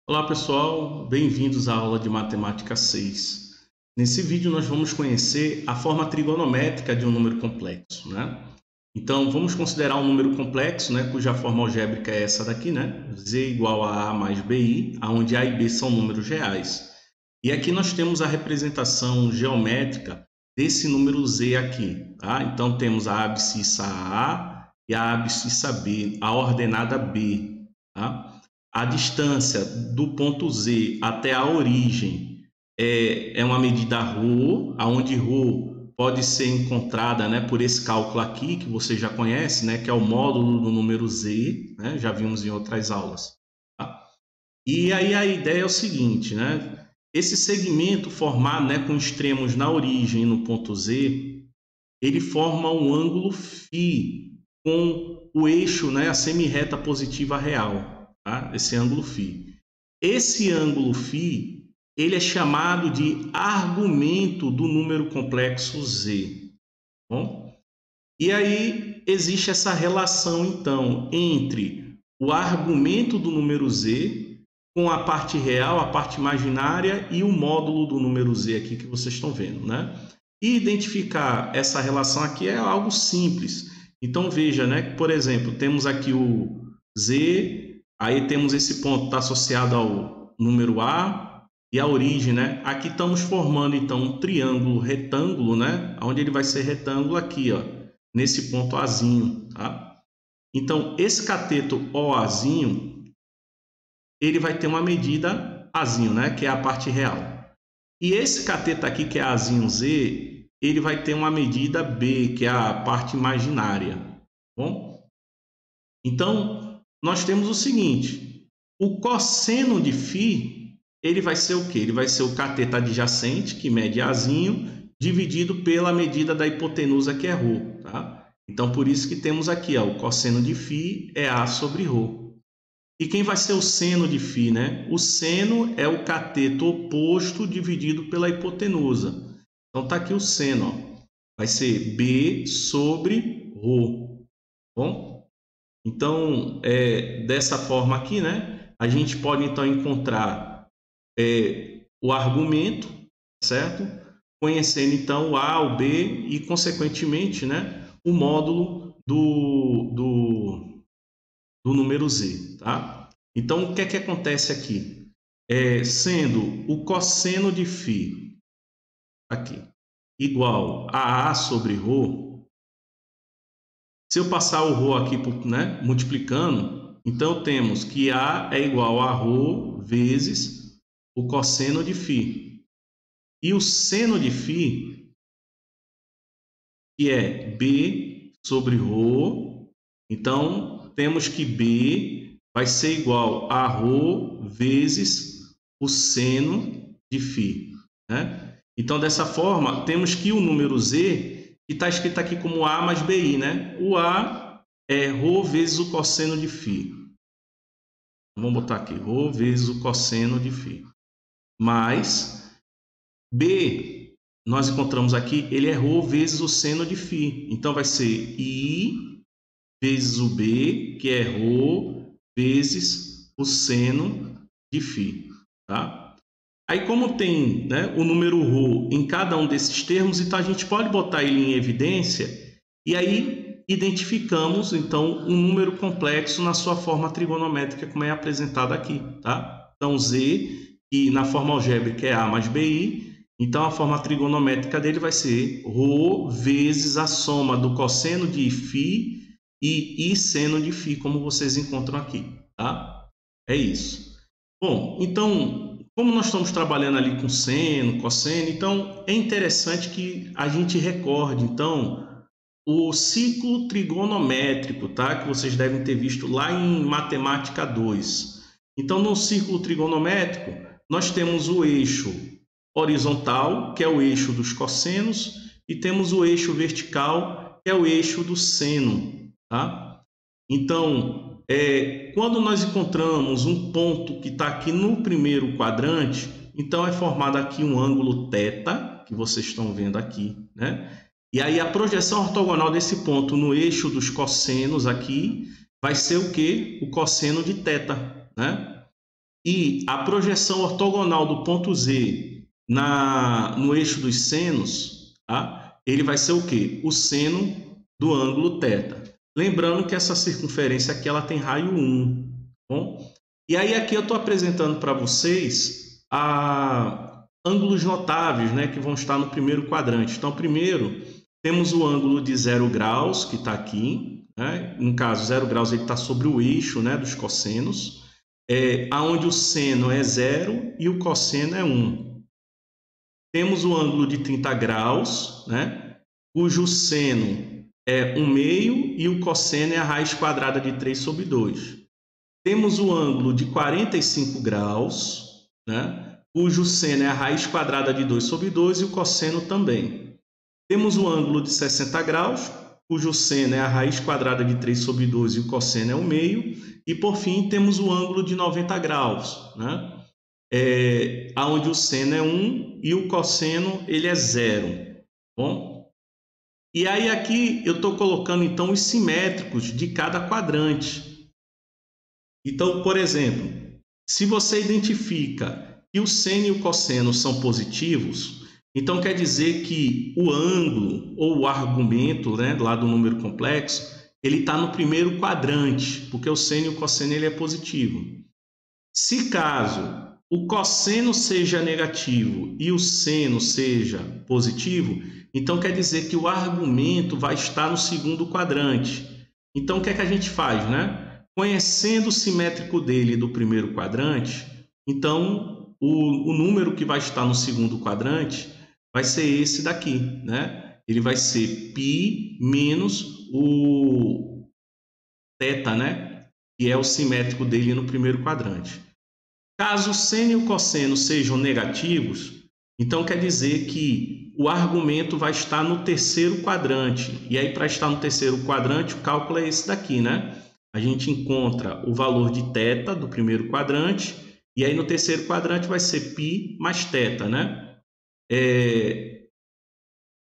Olá pessoal, bem-vindos à aula de Matemática 6. Nesse vídeo nós vamos conhecer a forma trigonométrica de um número complexo, né? Então vamos considerar um número complexo, né, cuja forma algébrica é essa daqui, né? Z igual a A mais BI, onde A e B são números reais. E aqui nós temos a representação geométrica desse número Z aqui, tá? Então temos a abscissa A e a abscissa B, a ordenada B, tá? A distância do ponto Z até a origem é uma medida ρ, onde ρ pode ser encontrada, né, por esse cálculo aqui, que você já conhece, né, que é o módulo do número Z, né, já vimos em outras aulas. Tá? E aí a ideia é o seguinte, né, esse segmento formado, né, com extremos na origem e no ponto Z, ele forma um ângulo φ com o eixo, né, a semirreta positiva real. Tá? Esse ângulo φ. Esse ângulo φ, ele é chamado de argumento do número complexo Z. Bom? E aí existe essa relação, então, entre o argumento do número Z com a parte real, a parte imaginária e o módulo do número Z aqui que vocês estão vendo, né? E identificar essa relação aqui é algo simples. Então veja, né, que, por exemplo, temos aqui o Z. Aí temos esse ponto que está associado ao número A e a origem, né? Aqui estamos formando, então, um triângulo retângulo, né? Onde ele vai ser retângulo aqui, ó, nesse ponto Azinho, tá? Então, esse cateto OAzinho, ele vai ter uma medida Azinho, né? Que é a parte real. E esse cateto aqui, que é Azinho Z, ele vai ter uma medida B, que é a parte imaginária, bom? Então, nós temos o seguinte, o cosseno de φ, ele vai ser o quê? Ele vai ser o cateto adjacente, que mede Azinho, dividido pela medida da hipotenusa, que é ρ. Tá? Então, por isso que temos aqui, ó, o cosseno de φ é A sobre ρ. E quem vai ser o seno de φ, né? O seno é o cateto oposto dividido pela hipotenusa. Então, está aqui o seno, ó. Vai ser B sobre ρ. Bom? Então, dessa forma aqui, né, a gente pode então encontrar o argumento, certo? Conhecendo então o A, o B e, consequentemente, né, o módulo do número Z. Tá? Então, o que é que acontece aqui? Sendo o cosseno de φ aqui igual a A sobre ρ, se eu passar o ρ aqui, né, multiplicando, então temos que A é igual a ρ vezes o cosseno de φ. E o seno de φ, que é B sobre ρ, então temos que B vai ser igual a ρ vezes o seno de φ. Né? Então, dessa forma, temos que o número Z, que está escrito aqui como A mais BI, né? O A é ρ vezes o cosseno de φ. Vamos botar aqui, ρ vezes o cosseno de φ. Mais B, nós encontramos aqui, ele é ρ vezes o seno de φ. Então, vai ser I vezes o B, que é ρ vezes o seno de φ. Tá? Aí, como tem, né, o número ρ em cada um desses termos, então a gente pode botar ele em evidência e aí identificamos, então, um número complexo na sua forma trigonométrica, como é apresentado aqui. Tá? Então, Z, que na forma algébrica é A mais BI, então a forma trigonométrica dele vai ser ρ vezes a soma do cosseno de φ e I seno de φ, como vocês encontram aqui. Tá? É isso. Bom, então, como nós estamos trabalhando ali com seno, cosseno, então é interessante que a gente recorde, então, o ciclo trigonométrico, tá? Que vocês devem ter visto lá em Matemática 2. Então, no círculo trigonométrico, nós temos o eixo horizontal, que é o eixo dos cossenos, e temos o eixo vertical, que é o eixo do seno, tá? Então, quando nós encontramos um ponto que está aqui no primeiro quadrante, então é formado aqui um ângulo θ, que vocês estão vendo aqui, né? E aí a projeção ortogonal desse ponto no eixo dos cossenos aqui vai ser o quê? O cosseno de θ, né? e a projeção ortogonal do ponto Z no eixo dos senos, tá? Ele vai ser o quê? O seno do ângulo θ. Lembrando que essa circunferência aqui ela tem raio 1. Bom? E aí aqui eu estou apresentando para vocês ângulos notáveis, né, que vão estar no primeiro quadrante. Então, primeiro, temos o ângulo de 0 graus, que está aqui. Né? No caso, 0 graus ele está sobre o eixo, né, dos cossenos, onde o seno é 0 e o cosseno é 1. Temos o ângulo de 30 graus, né, cujo seno é 1/2 e o cosseno é a raiz quadrada de 3 sobre 2. Temos o ângulo de 45 graus, né, cujo seno é a raiz quadrada de 2 sobre 2 e o cosseno também. Temos o ângulo de 60 graus, cujo seno é a raiz quadrada de 3 sobre 2 e o cosseno é 1/2. E, por fim, temos o ângulo de 90 graus, né, onde o seno é 1 e o cosseno ele é 0. Bom? E aí aqui eu estou colocando então os simétricos de cada quadrante. Então, por exemplo, se você identifica que o seno e o cosseno são positivos, então quer dizer que o ângulo ou o argumento, né, lá do número complexo, ele está no primeiro quadrante, porque o seno e o cosseno ele é positivo. Se caso o cosseno seja negativo e o seno seja positivo, então quer dizer que o argumento vai estar no segundo quadrante. Então o que é que a gente faz, né? Conhecendo o simétrico dele do primeiro quadrante, então o número que vai estar no segundo quadrante vai ser esse daqui, né? Ele vai ser π menos o θ, né? Que é o simétrico dele no primeiro quadrante. Caso o seno e o cosseno sejam negativos, então quer dizer que o argumento vai estar no terceiro quadrante. E aí, para estar no terceiro quadrante, o cálculo é esse daqui, né? A gente encontra o valor de θ do primeiro quadrante, e aí no terceiro quadrante vai ser π mais θ, né?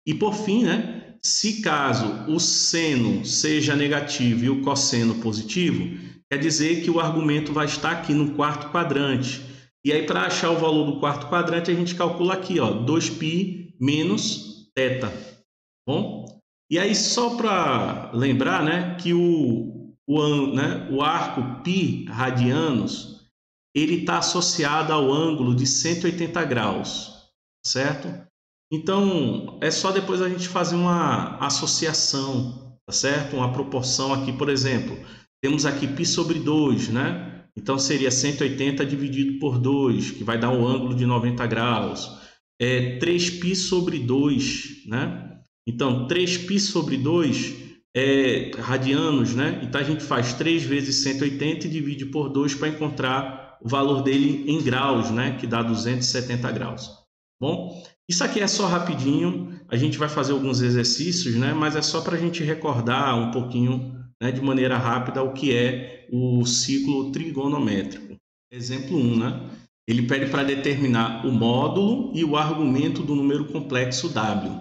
E por fim, né? Se caso o seno seja negativo e o cosseno positivo, quer dizer que o argumento vai estar aqui no quarto quadrante. E aí, para achar o valor do quarto quadrante, a gente calcula aqui, ó, 2π menos θ. Bom? E aí, só para lembrar, né, que o arco π radianos, ele está associado ao ângulo de 180 graus, certo? Então, é só depois a gente fazer uma associação, tá certo? Uma proporção aqui, por exemplo, temos aqui π sobre 2, né? Então, seria 180 dividido por 2, que vai dar um ângulo de 90 graus. 3π sobre 2, né? Então, 3π sobre 2 é radianos, né? Então, a gente faz 3 vezes 180 e divide por 2 para encontrar o valor dele em graus, né? Que dá 270 graus. Bom, isso aqui é só rapidinho. A gente vai fazer alguns exercícios, né? Mas é só para a gente recordar um pouquinho, né, de maneira rápida, o que é o ciclo trigonométrico. Exemplo 1, né? Ele pede para determinar o módulo e o argumento do número complexo W.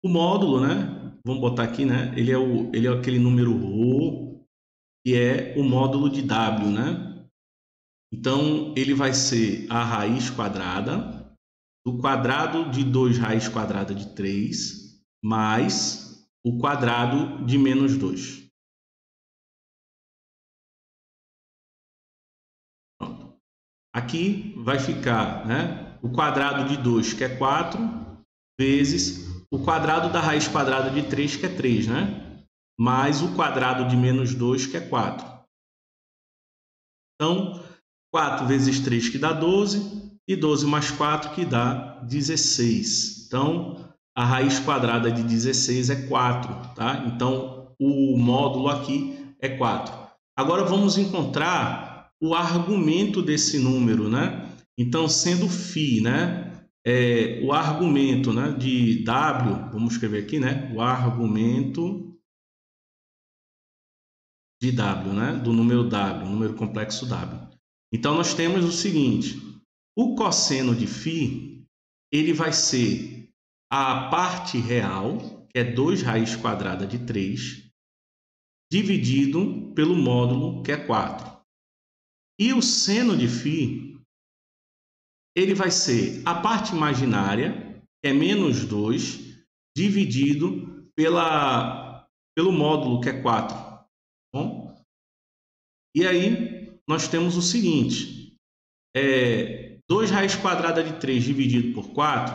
O módulo, né? Vamos botar aqui, né? Ele é aquele número ρ, que é o módulo de W, né? Então, ele vai ser a raiz quadrada do quadrado de 2 raiz quadrada de 3 mais o quadrado de menos 2. Aqui vai ficar, né, o quadrado de 2, que é 4, vezes o quadrado da raiz quadrada de 3, que é 3, né? Mais o quadrado de menos 2, que é 4. Então, 4 vezes 3, que dá 12, e 12 mais 4, que dá 16. Então, a raiz quadrada de 16 é 4, tá? Então, o módulo aqui é 4. Agora, vamos encontrar o argumento desse número, né? Então, sendo φ, né? O argumento, né, de W, vamos escrever aqui, né? O argumento de W, né? Do número W, número complexo W. Então, nós temos o seguinte: o cosseno de φ, ele vai ser a parte real, que é 2 raiz quadrada de 3, dividido pelo módulo, que é 4. E o seno de φ ele vai ser a parte imaginária, que é menos 2, dividido pelo módulo, que é 4. Bom? E aí, nós temos o seguinte, 2 raiz quadrada de 3 dividido por 4,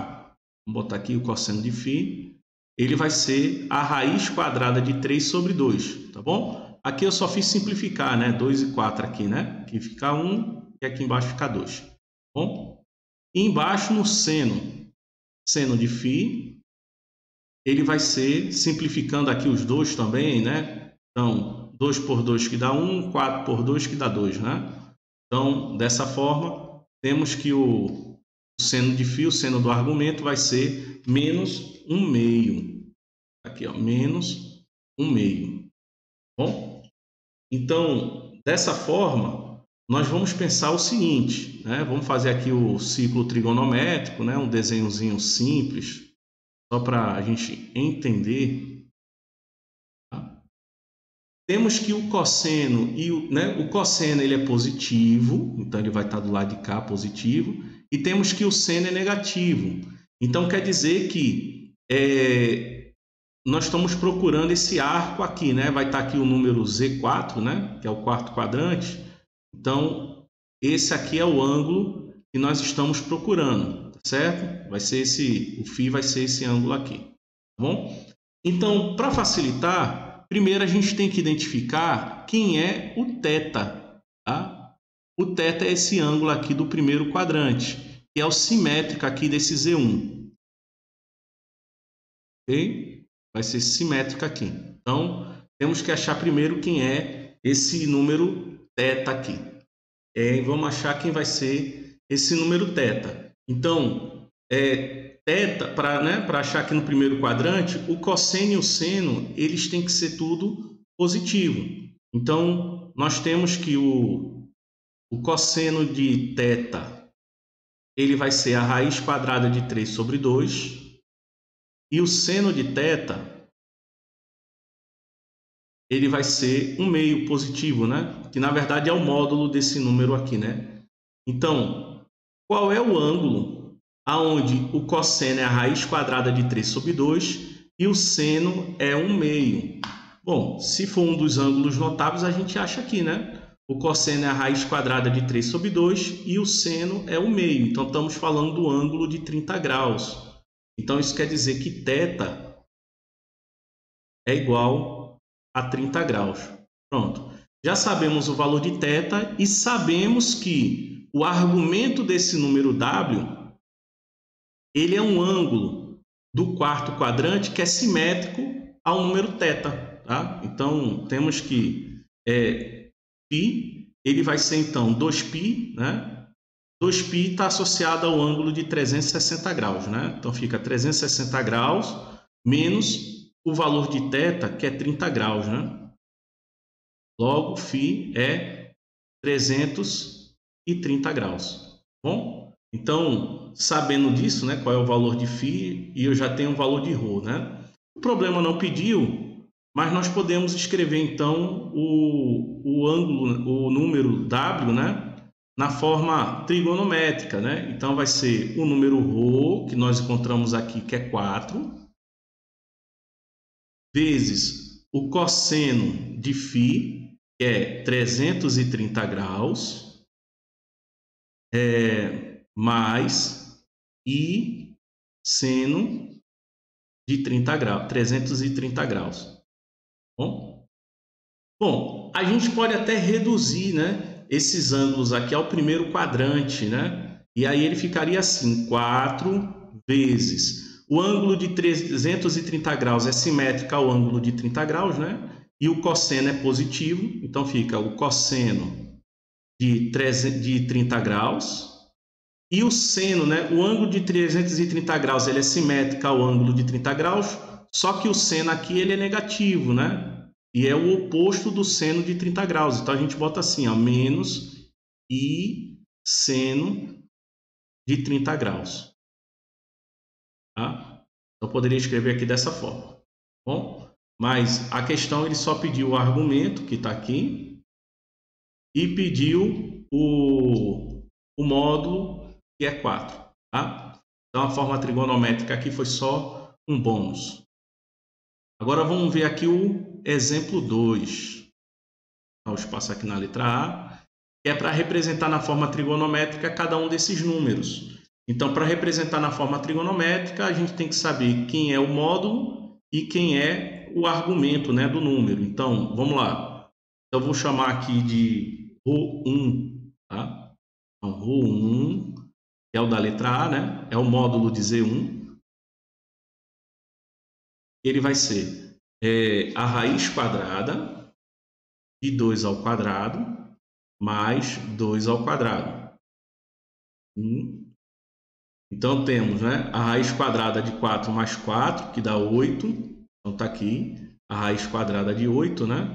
vamos botar aqui o cosseno de φ, ele vai ser a raiz quadrada de 3 sobre 2, tá bom? Aqui eu só fiz simplificar, né? 2 e 4 aqui, né? Aqui fica 1 e aqui embaixo fica 2, tá bom? E embaixo no seno de φ, ele vai ser, simplificando aqui os dois também, né? Então, 2 por 2 que dá 1, 4 por 2 que dá 2, né? Então, dessa forma, temos que o seno de φ, o seno do argumento, vai ser menos 1/2. Aqui, ó, menos 1/2. Bom? Então, dessa forma, nós vamos pensar o seguinte, né? Vamos fazer aqui o ciclo trigonométrico, né? Um desenhozinho simples, só para a gente entender. Tá? Temos que o cosseno, o cosseno ele é positivo, então ele vai estar do lado de cá, positivo, e temos que o seno é negativo. Então, quer dizer que nós estamos procurando esse arco aqui, né? Vai estar aqui o número Z4, né? Que é o quarto quadrante. Então, esse aqui é o ângulo que nós estamos procurando, certo? Vai ser o φ vai ser esse ângulo aqui, tá bom? Então, para facilitar, primeiro a gente tem que identificar quem é o θ, tá? O θ é esse ângulo aqui do primeiro quadrante, que é o simétrico aqui desse Z1. Ok? Vai ser simétrico aqui. Então, temos que achar primeiro quem é esse número θ aqui. E vamos achar quem vai ser esse número θ. Então, θ, para achar aqui no primeiro quadrante, o cosseno e o seno, eles têm que ser tudo positivo. Então, nós temos que o cosseno de θ, ele vai ser a raiz quadrada de 3 sobre 2. E o seno de θ, ele vai ser 1/2 positivo, né? Que na verdade é o módulo desse número aqui, né? Então, qual é o ângulo aonde o cosseno é a raiz quadrada de 3 sobre 2 e o seno é 1/2? Bom, se for um dos ângulos notáveis, a gente acha aqui, né? O cosseno é a raiz quadrada de 3 sobre 2 e o seno é 1/2. Então, estamos falando do ângulo de 30 graus. Então, isso quer dizer que θ é igual a 30 graus. Pronto. Já sabemos o valor de θ e sabemos que o argumento desse número W, ele é um ângulo do quarto quadrante que é simétrico ao número θ. Tá? Então, temos que π, ele vai ser então 2π, né? 2π está associado ao ângulo de 360 graus, né? Então, fica 360 graus menos o valor de θ, que é 30 graus, né? Logo, φ é 330 graus. Bom? Então, sabendo disso, né, qual é o valor de φ, e eu já tenho o valor de ρ, né? O problema não pediu, mas nós podemos escrever, então, o ângulo, o número W, né? Na forma trigonométrica, né? Então, vai ser o número ρ, que nós encontramos aqui, que é 4, vezes o cosseno de φ, que é 330 graus, mais I seno de 30 graus, 330 graus. Bom, a gente pode até reduzir, né, esses ângulos aqui ao primeiro quadrante, né? E aí ele ficaria assim, 4 vezes o ângulo de 330 graus é simétrico ao ângulo de 30 graus, né? E o cosseno é positivo, então fica o cosseno de 30 graus. E o seno, né? O ângulo de 330 graus ele é simétrico ao ângulo de 30 graus, só que o seno aqui ele é negativo, né? E é o oposto do seno de 30 graus. Então, a gente bota assim, ó, menos I seno de 30 graus. Tá? Eu poderia escrever aqui dessa forma. Bom, mas a questão, ele só pediu o argumento, que está aqui, e pediu o módulo que é 4. Tá? Então, a forma trigonométrica aqui foi só um bônus. Agora, vamos ver aqui o exemplo 2. Vou espaço aqui na letra A, que é para representar na forma trigonométrica cada um desses números. Então, para representar na forma trigonométrica, a gente tem que saber quem é o módulo e quem é o argumento, né, do número. Então, vamos lá. Eu vou chamar aqui de ρ1, tá? Então, ρ1 é o da letra A, né? É o módulo de Z1. Ele vai ser a raiz quadrada de 2 ao quadrado mais 2 ao quadrado. Então, temos, né, a raiz quadrada de 4 mais 4, que dá 8. Então, está aqui a raiz quadrada de 8, né?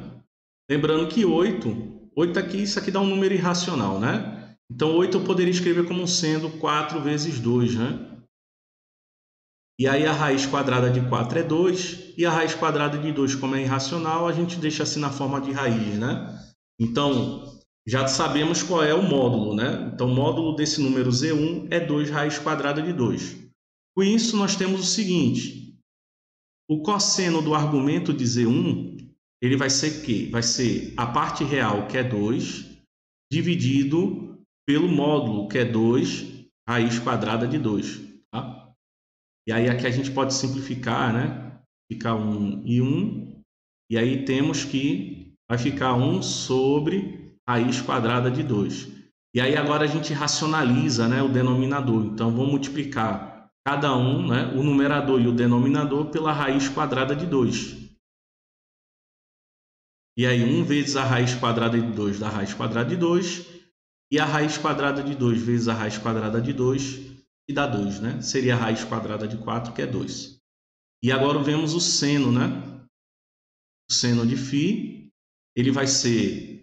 Lembrando que 8 aqui, isso aqui dá um número irracional, né? Então, 8 eu poderia escrever como sendo 4 vezes 2, né? E aí, a raiz quadrada de 4 é 2. E a raiz quadrada de 2, como é irracional, a gente deixa assim na forma de raiz, né? Então, já sabemos qual é o módulo, né? Então, o módulo desse número Z1 é 2 raiz quadrada de 2. Com isso, nós temos o seguinte. O cosseno do argumento de Z1, ele vai ser que? Vai ser a parte real, que é 2, dividido pelo módulo, que é 2 raiz quadrada de 2. Tá? E aí aqui a gente pode simplificar, né? Fica 1 e 1. E aí temos que vai ficar 1 sobre raiz quadrada de 2. E aí agora a gente racionaliza, né, o denominador. Então, vamos multiplicar cada um, né, o numerador e o denominador, pela raiz quadrada de 2. E aí 1 vezes a raiz quadrada de 2 dá raiz quadrada de 2. E a raiz quadrada de 2 vezes a raiz quadrada de 2, que dá 2, né? Seria a raiz quadrada de 4, que é 2. E agora vemos o seno, né? O seno de φ, ele vai ser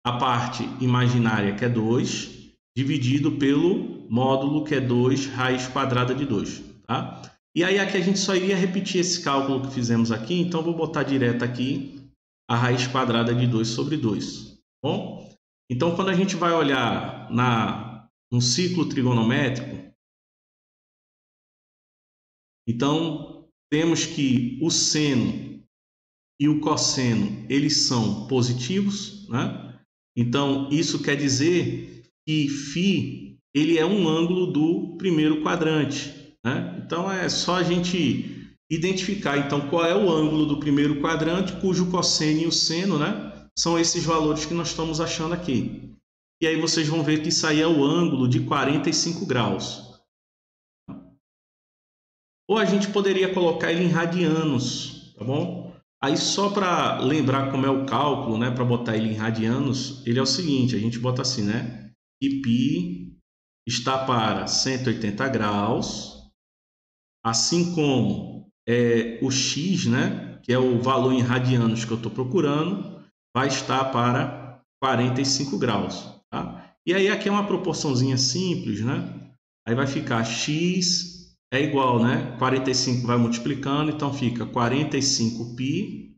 a parte imaginária, que é 2, dividido pelo módulo, que é 2 raiz quadrada de 2. Tá? E aí aqui a gente só iria repetir esse cálculo que fizemos aqui, então vou botar direto aqui a raiz quadrada de 2 sobre 2. Bom? Então, quando a gente vai olhar no ciclo trigonométrico, então temos que o seno e o cosseno, eles são positivos, né? Então, isso quer dizer que φ, ele é um ângulo do primeiro quadrante, né? Então, é só a gente identificar, então, qual é o ângulo do primeiro quadrante, cujo cosseno e o seno, né, são esses valores que nós estamos achando aqui. E aí vocês vão ver que isso aí é o ângulo de 45 graus. Ou a gente poderia colocar ele em radianos, tá bom? Aí só para lembrar como é o cálculo, né, para botar ele em radianos, ele é o seguinte, a gente bota assim, né? Que π está para 180 graus, assim como o x, né, que é o valor em radianos que eu estou procurando, vai estar para 45 graus. Tá? E aí aqui é uma proporçãozinha simples, né? Aí vai ficar x é igual, né? 45 vai multiplicando, então fica 45π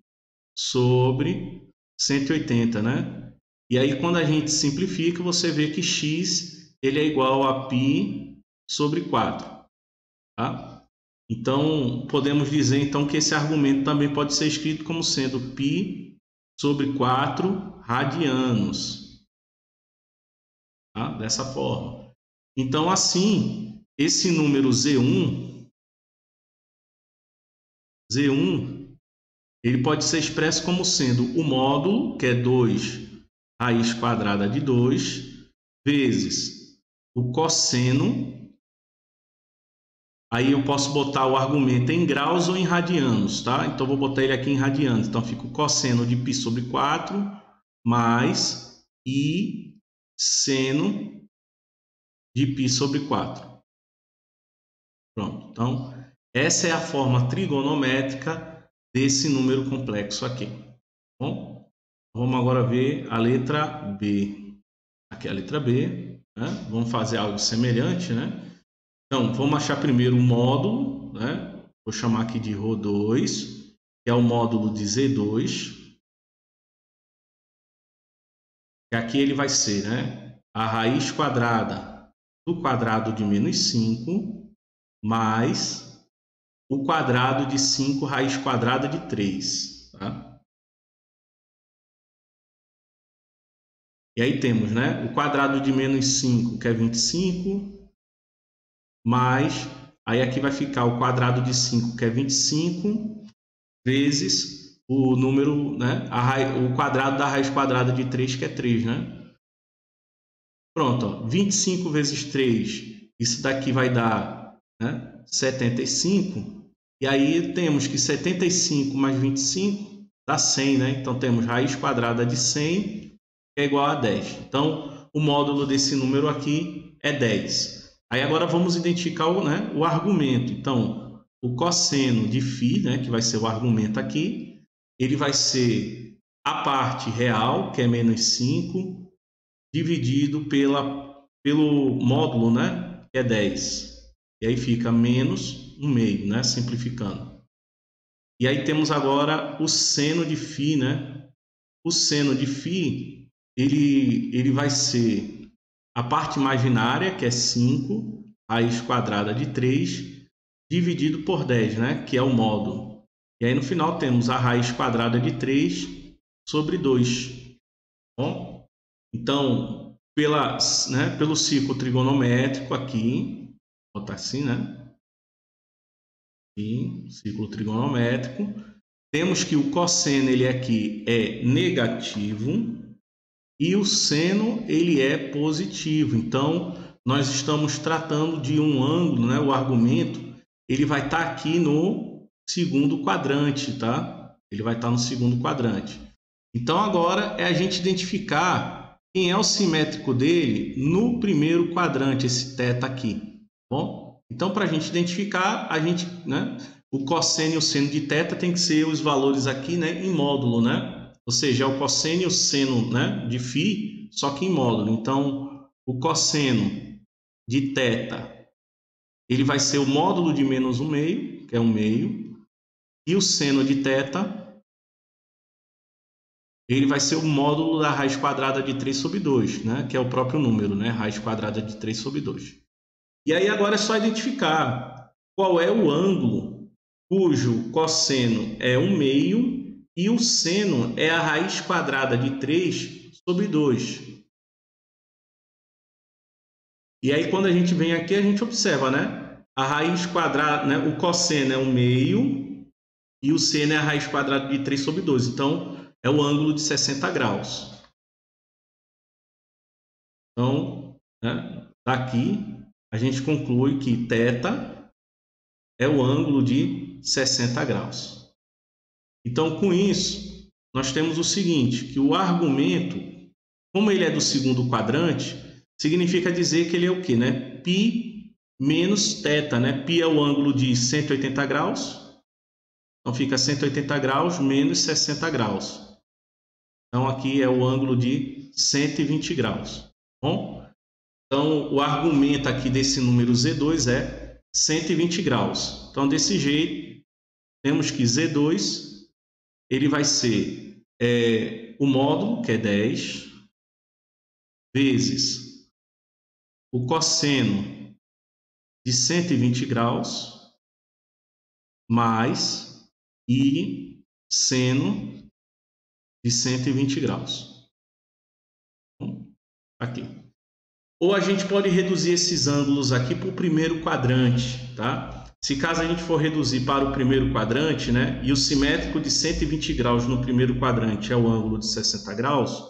sobre 180, né? E aí quando a gente simplifica, você vê que x ele é igual a π sobre 4, tá? Então, podemos dizer então que esse argumento também pode ser escrito como sendo π sobre 4 radianos. Tá? Dessa forma. Então, assim, esse número Z1, ele pode ser expresso como sendo o módulo, que é 2 raiz quadrada de 2, vezes o cosseno. Aí eu posso botar o argumento em graus ou em radianos, tá? Então, vou botar ele aqui em radianos. Então, fica o cosseno de π sobre 4 mais I seno de π sobre 4. Pronto. Então, essa é a forma trigonométrica desse número complexo aqui. Bom, vamos agora ver a letra B. Aqui é a letra B, né? Vamos fazer algo semelhante, né? Então, vamos achar primeiro o módulo, né? Vou chamar aqui de ρ2, que é o módulo de Z2. E aqui ele vai ser, né, a raiz quadrada do quadrado de menos 5 mais o quadrado de 5 raiz quadrada de 3. Tá? E aí temos, né, o quadrado de menos 5, que é 25, mais, aí aqui vai ficar o quadrado de 5, que é 25, vezes o número, né, o quadrado da raiz quadrada de 3, que é 3, né? Pronto, ó, 25 vezes 3, isso daqui vai dar, né, 75, e aí temos que 75 mais 25 dá 100, né? Então temos raiz quadrada de 100, é igual a 10. Então, o módulo desse número aqui é 10. Aí agora vamos identificar o argumento. Então, o cosseno de φ, né, que vai ser o argumento aqui, ele vai ser a parte real, que é menos 5, dividido pelo módulo, né, que é 10. E aí fica menos 1/2, né, simplificando. E aí temos agora o seno de φ, né? O seno de φ, ele vai ser a parte imaginária, que é 5, raiz quadrada de 3, dividido por 10, né? Que é o módulo. E aí no final temos a raiz quadrada de 3 sobre 2. Bom? Então, pelo ciclo trigonométrico aqui, vou botar assim, né? E ciclo trigonométrico. Temos que o cosseno ele aqui é negativo e o seno ele é positivo. Então, nós estamos tratando de um ângulo, né? O argumento ele vai estar aqui no segundo quadrante, tá? Ele vai estar no segundo quadrante. Então, agora é a gente identificar quem é o simétrico dele no primeiro quadrante, esse θ aqui. Bom, então, para a gente identificar, né? O cosseno e o seno de θ tem que ser os valores aqui, né? Em módulo, né? Ou seja, é o cosseno e o seno, né, de φ, só que em módulo. Então, o cosseno de θ, ele vai ser o módulo de menos 1/2, que é 1/2. E o seno de θ, ele vai ser o módulo da raiz quadrada de 3 sobre 2, né, que é o próprio número, né, raiz quadrada de 3 sobre 2. E aí agora é só identificar qual é o ângulo cujo cosseno é 1/2 e o seno é a raiz quadrada de 3 sobre 2. E aí, quando a gente vem aqui, a gente observa, né? A raiz quadrada, né? O cosseno é 1/2 e o seno é a raiz quadrada de 3 sobre 2. Então, é o ângulo de 60 graus. Então, né? Daqui, a gente conclui que θ é o ângulo de 60 graus. Então, com isso, nós temos o seguinte, que o argumento, como ele é do segundo quadrante, significa dizer que ele é o quê, né? Π menos θ, né? Π é o ângulo de 180 graus, então fica 180 graus menos 60 graus. Então, aqui é o ângulo de 120 graus. Bom? Então, o argumento aqui desse número Z2 é 120 graus. Então, desse jeito, temos que Z2 ele vai ser o módulo, que é 10, vezes o cosseno de 120 graus, mais e seno de 120 graus. Aqui. Ou a gente pode reduzir esses ângulos aqui para o primeiro quadrante, tá? Se caso a gente for reduzir para o primeiro quadrante, né, e o simétrico de 120 graus no primeiro quadrante é o ângulo de 60 graus,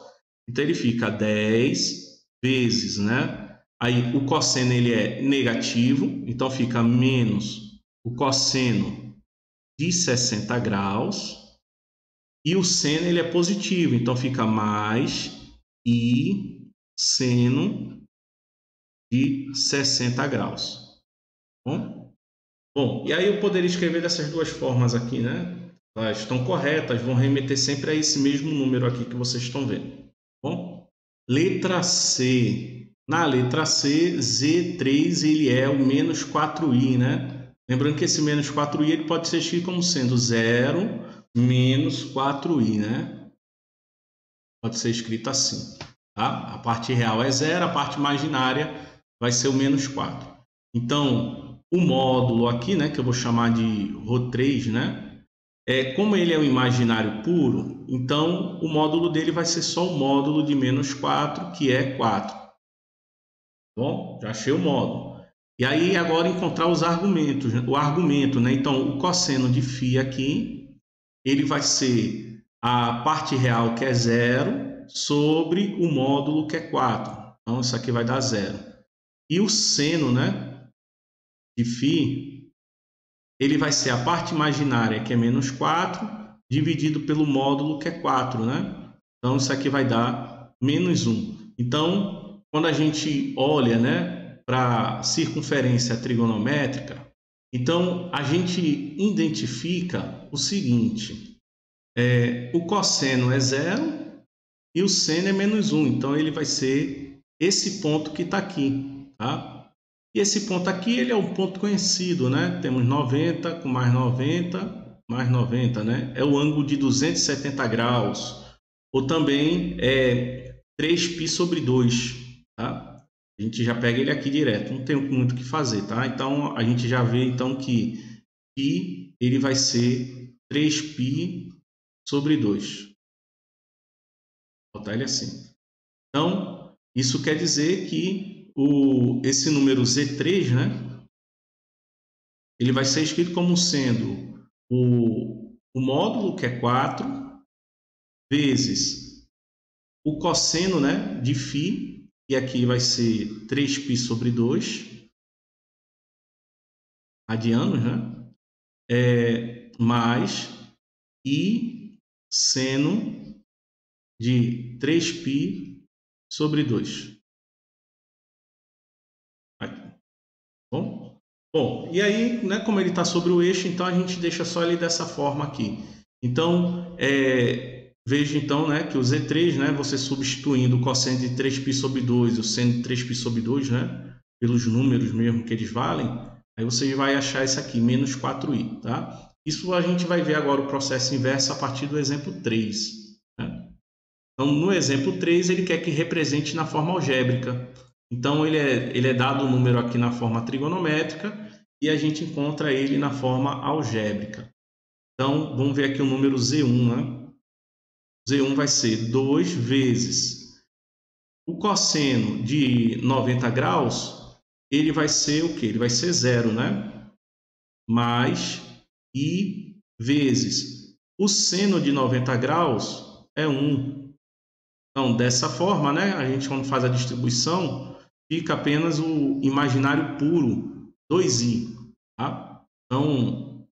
então ele fica 10 vezes, né? Aí o cosseno ele é negativo, então fica menos o cosseno de 60 graus, e o seno ele é positivo, então fica mais e seno de 60 graus. Bom, e aí eu poderia escrever dessas duas formas aqui, né? Elas estão corretas, vão remeter sempre a esse mesmo número aqui que vocês estão vendo. Bom, letra C. Na letra C, Z3 ele é o menos 4i, né? Lembrando que esse menos 4i ele pode ser escrito como sendo 0 menos 4i, né? Pode ser escrito assim, tá? A parte real é 0, a parte imaginária vai ser o menos 4. Então, o módulo aqui, né, que eu vou chamar de Rho3, né, como ele é um imaginário puro, então o módulo dele vai ser só o módulo de menos 4, que é 4. Bom, já achei o módulo. E aí agora encontrar os argumentos, o argumento, né? Então o cosseno de φ aqui, ele vai ser a parte real, que é 0, sobre o módulo, que é 4. Então isso aqui vai dar 0. E o seno, né, de φ, ele vai ser a parte imaginária, que é menos 4, dividido pelo módulo, que é 4, né? Então, isso aqui vai dar menos 1. Então, quando a gente olha, né, para a circunferência trigonométrica, então, a gente identifica o seguinte, o cosseno é 0 e o seno é menos 1. Então, ele vai ser esse ponto que está aqui, tá? E esse ponto aqui, ele é um ponto conhecido, né? Temos 90 com mais 90, mais 90, né? É o ângulo de 270 graus. Ou também 3π sobre 2, tá? A gente já pega ele aqui direto, não tem muito o que fazer, tá? Então, a gente já vê então que π, ele vai ser 3π sobre 2. Vou botar ele assim. Então, isso quer dizer que esse número Z3, né, ele vai ser escrito como sendo o módulo, que é 4, vezes o cosseno, né, de φ, e aqui vai ser 3π sobre 2, radianos, né, mais I seno de 3π sobre 2. Aqui. Bom, e aí, né, como ele está sobre o eixo, então a gente deixa só ele dessa forma aqui. Então, veja então, né, que o Z3, né, você substituindo o cosseno de 3π sobre 2 e o seno de 3π sobre 2, né, pelos números mesmo que eles valem, aí você vai achar isso aqui, menos 4i, tá? Isso a gente vai ver agora o processo inverso a partir do exemplo 3. Né? Então, no exemplo 3, ele quer que represente na forma algébrica. Então, ele é dado o número aqui na forma trigonométrica e a gente encontra ele na forma algébrica. Então, vamos ver aqui o número Z1, né? Z1 vai ser 2 vezes o cosseno de 90 graus, ele vai ser o quê? Ele vai ser 0, né? Mais I vezes o seno de 90 graus é 1. Então, dessa forma, né, a gente, quando faz a distribuição, fica apenas o imaginário puro, 2i. Tá? Então,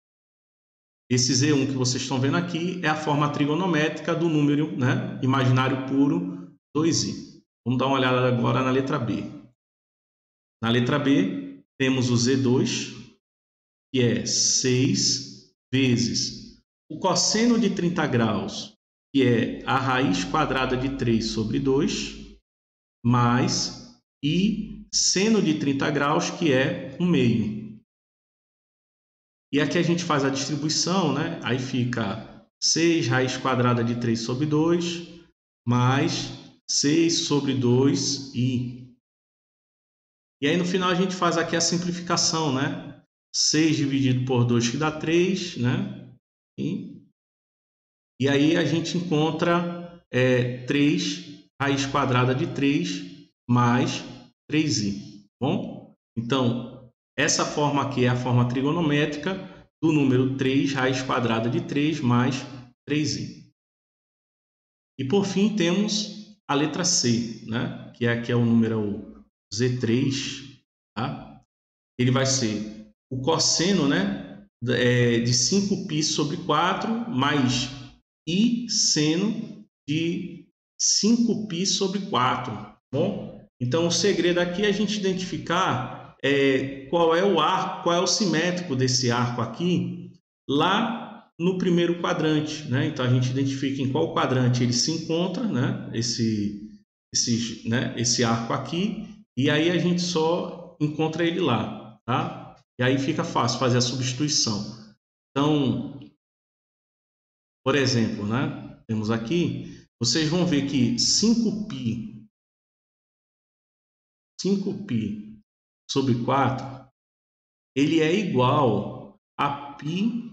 esse Z1 que vocês estão vendo aqui é a forma trigonométrica do número, né, imaginário puro, 2i. Vamos dar uma olhada agora na letra B. Na letra B, temos o Z2, que é 6 vezes o cosseno de 30 graus, que é a raiz quadrada de 3 sobre 2, mais I seno de 30 graus, que é 1 meio. E aqui a gente faz a distribuição, né? Aí fica 6 raiz quadrada de 3 sobre 2, mais 6 sobre 2i. E aí no final a gente faz aqui a simplificação, né? 6 dividido por 2, que dá 3, né? E aí a gente encontra 3 raiz quadrada de 3 mais 3i. Bom? Então, essa forma aqui é a forma trigonométrica do número 3 raiz quadrada de 3 mais 3i. E por fim temos a letra C, né? Que aqui é o número Z3. Tá? Ele vai ser o cosseno, né, de 5π sobre 4 mais I seno de 5π sobre 4. Bom? Então, o segredo aqui é a gente identificar qual é o arco, qual é o simétrico desse arco aqui, lá no primeiro quadrante. Né? Então, a gente identifica em qual quadrante ele se encontra, né? Esse arco aqui, e aí a gente só encontra ele lá. Tá? E aí fica fácil fazer a substituição. Então, por exemplo, né? Temos aqui, vocês vão ver que 5π sobre 4, ele é igual a π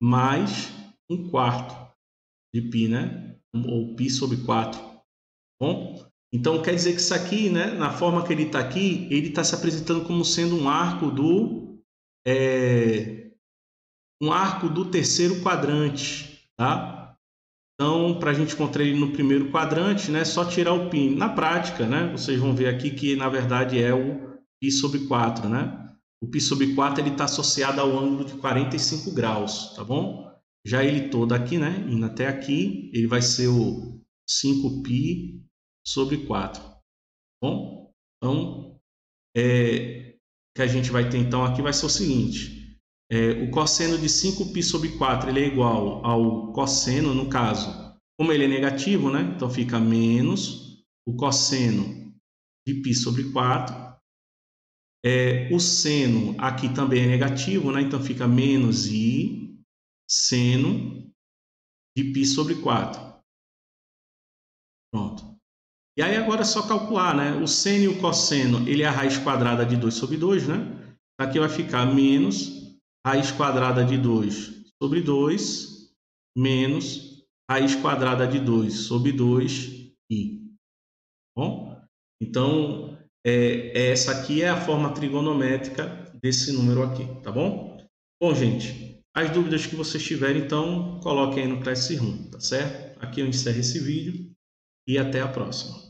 mais 1/4 de π, né? Ou π sobre 4. Bom, então quer dizer que isso aqui, né, na forma que ele está aqui, ele está se apresentando como sendo um arco do terceiro quadrante, tá? Então, para a gente encontrar ele no primeiro quadrante, né, só tirar o π. Na prática, né, vocês vão ver aqui que na verdade é o π sobre 4, né? O π sobre 4 ele está associado ao ângulo de 45 graus, tá bom? Já ele todo aqui, né, indo até aqui, ele vai ser o 5π sobre 4, tá bom? Então, que a gente vai ter então aqui vai ser o seguinte, o cosseno de 5π sobre 4 ele é igual ao cosseno, no caso, como ele é negativo, né? Então fica menos o cosseno de π sobre 4. O seno aqui também é negativo, né? Então fica menos i seno de π sobre 4. Pronto. E aí agora é só calcular, né? O seno e o cosseno, ele é a raiz quadrada de 2 sobre 2, né? Aqui vai ficar menos raiz quadrada de 2 sobre 2 menos raiz quadrada de 2 sobre 2i. Bom? Então, essa aqui é a forma trigonométrica desse número aqui, tá bom? Bom, gente, as dúvidas que vocês tiverem, então, coloquem aí no Classroom, tá certo? Aqui eu encerro esse vídeo e até a próxima.